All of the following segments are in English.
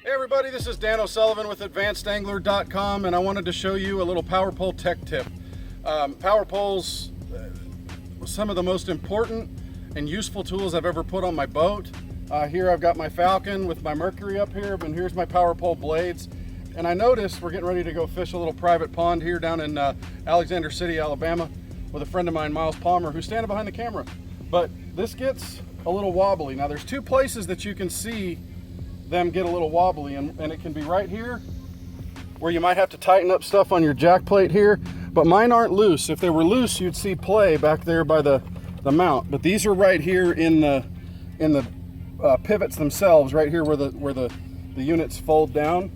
Hey everybody, this is Dan O'Sullivan with Angler.com, and I wanted to show you a little power pole tech tip. Power poles were some of the most important and useful tools I've ever put on my boat. Here I've got my Falcon with my Mercury up here, and here's my power pole blades. And I noticed we're getting ready to go fish a little private pond here down in Alexander City, Alabama, with a friend of mine, Miles Palmer, who's standing behind the camera. But this gets a little wobbly. Now there's two places that you can see them get a little wobbly, and it can be right here where you might have to tighten up stuff on your jack plate here, but mine aren't loose. If they were loose, you'd see play back there by the mount, but these are right here in the pivots themselves, right here where the units fold down.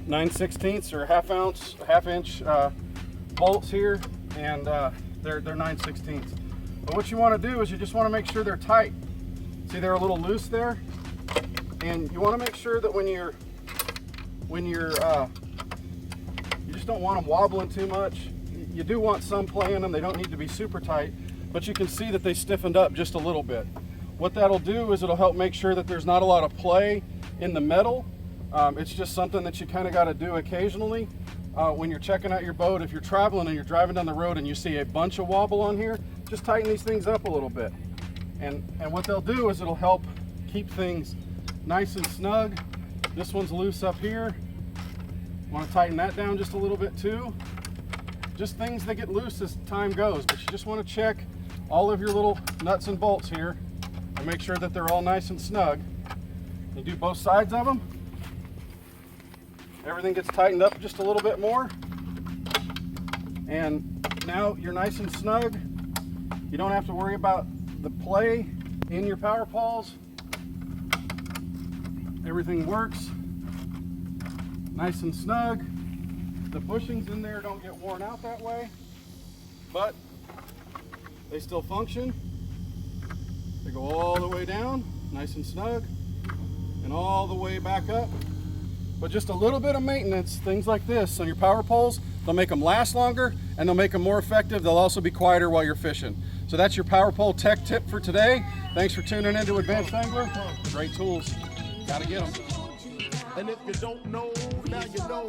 9/16 or half inch bolts here, and they're 9/16. But what you want to do is you just want to make sure they're tight. See, they're a little loose there. And you want to make sure that when you're you just don't want them wobbling too much. You do want some play in them. They don't need to be super tight, but you can see that they stiffened up just a little bit. What that'll do is it'll help make sure that there's not a lot of play in the metal. It's just something that you kind of got to do occasionally when you're checking out your boat. If you're traveling and you're driving down the road and you see a bunch of wobble on here, just tighten these things up a little bit. And what they'll do is it'll help keep things nice and snug. This one's loose up here. Want to tighten that down just a little bit too. Just things that get loose as time goes, but you just want to check all of your little nuts and bolts here and make sure that they're all nice and snug. You do both sides of them. Everything gets tightened up just a little bit more, and now you're nice and snug. You don't have to worry about the play in your power poles. Everything works nice and snug. The bushings in there don't get worn out that way, but they still function. They go all the way down, nice and snug, and all the way back up. But just a little bit of maintenance, things like this on your power poles, they'll make them last longer and they'll make them more effective. They'll also be quieter while you're fishing. So that's your power pole tech tip for today. Thanks for tuning in to Advanced Angler. Great tools. Gotta get them. And if you don't know, now you know.